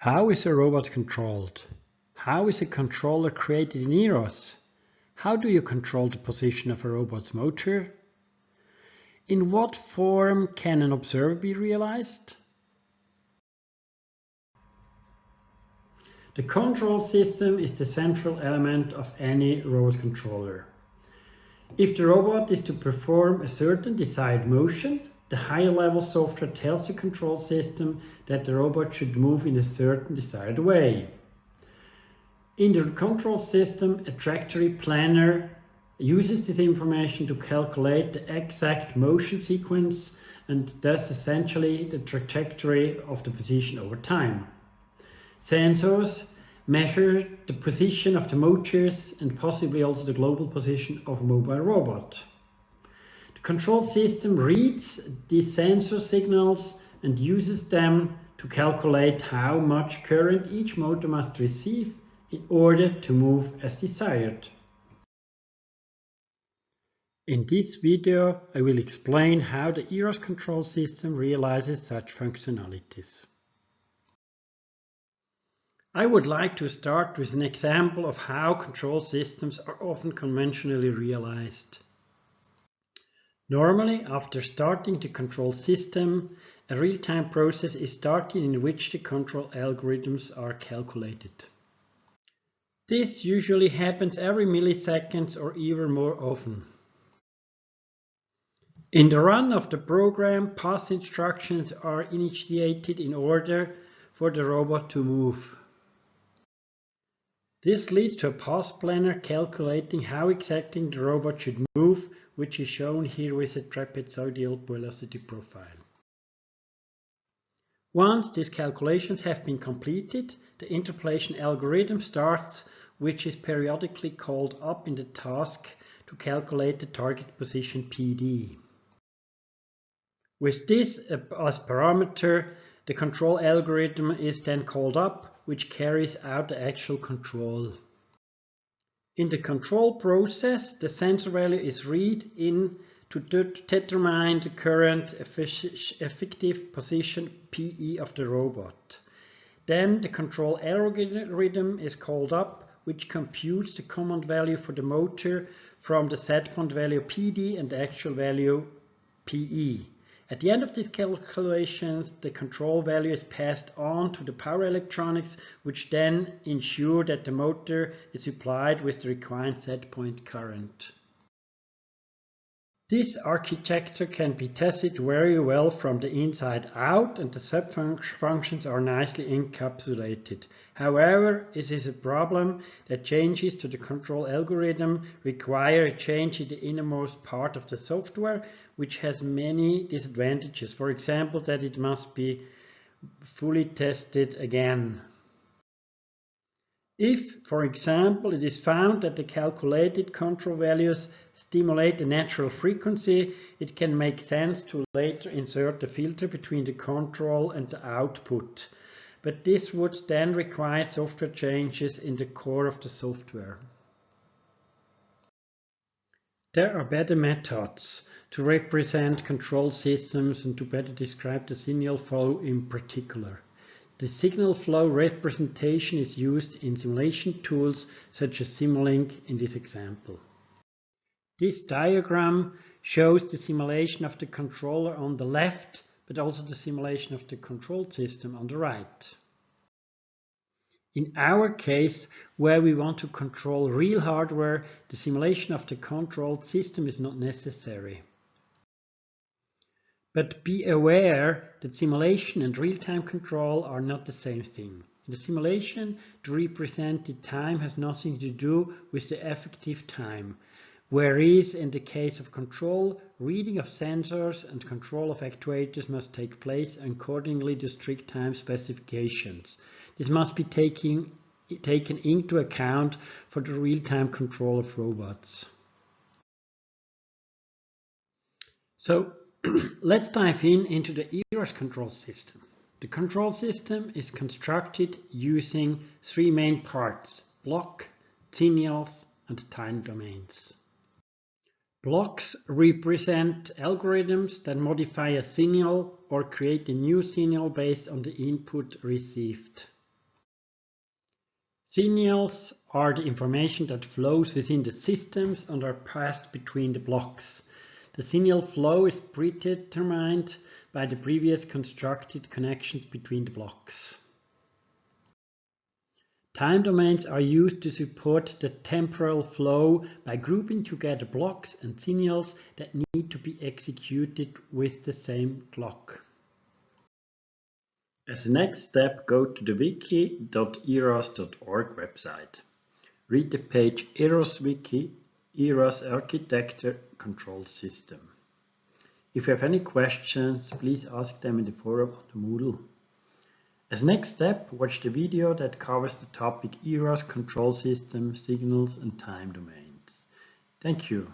How is a robot controlled? How is a controller created in EEROS? How do you control the position of a robot's motor? In what form can an observer be realized? The control system is the central element of any robot controller. If the robot is to perform a certain desired motion, the higher level software tells the control system that the robot should move in a certain desired way. In the control system, a trajectory planner uses this information to calculate the exact motion sequence and thus essentially the trajectory of the position over time. Sensors measure the position of the motors and possibly also the global position of a mobile robot. The control system reads these sensor signals and uses them to calculate how much current each motor must receive in order to move as desired. In this video, I will explain how the EEROS control system realizes such functionalities. I would like to start with an example of how control systems are often conventionally realized. Normally, after starting the control system, a real-time process is started in which the control algorithms are calculated. This usually happens every millisecond or even more often. In the run of the program, pass instructions are initiated in order for the robot to move. This leads to a path planner calculating how exactly the robot should move, which is shown here with a trapezoidal velocity profile. Once these calculations have been completed, the interpolation algorithm starts, which is periodically called up in the task to calculate the target position PD. With this as parameter, the control algorithm is then called up, which carries out the actual control. In the control process, the sensor value is read in to determine the current effective position PE of the robot. Then the control algorithm is called up, which computes the command value for the motor from the set point value PD and the actual value PE. At the end of these calculations, the control value is passed on to the power electronics, which then ensure that the motor is supplied with the required set point current. This architecture can be tested very well from the inside out, and the sub-functions are nicely encapsulated. However, it is a problem that changes to the control algorithm require a change in the innermost part of the software, which has many disadvantages. For example, that it must be fully tested again. If, for example, it is found that the calculated control values stimulate the natural frequency, it can make sense to later insert a filter between the control and the output. But this would then require software changes in the core of the software. There are better methods to represent control systems and to better describe the signal flow in particular. The signal flow representation is used in simulation tools such as Simulink in this example. This diagram shows the simulation of the controller on the left, but also the simulation of the control system on the right. In our case, where we want to control real hardware, the simulation of the controlled system is not necessary. But be aware that simulation and real-time control are not the same thing. In the simulation, the represented time has nothing to do with the effective time, whereas in the case of control, reading of sensors and control of actuators must take place accordingly to strict time specifications. This must be taken into account for the real-time control of robots. So, let's dive into the EEROS control system. The control system is constructed using three main parts: block, signals, and time domains. Blocks represent algorithms that modify a signal or create a new signal based on the input received. Signals are the information that flows within the systems and are passed between the blocks. The signal flow is predetermined by the previous constructed connections between the blocks. Time domains are used to support the temporal flow by grouping together blocks and signals that need to be executed with the same clock. As a next step, go to the wiki.eeros.org website. Read the page Aeros Wiki, EEROS Architecture Control System. If you have any questions, please ask them in the forum on the Moodle. As next step, watch the video that covers the topic EEROS control system, signals and time domains. Thank you.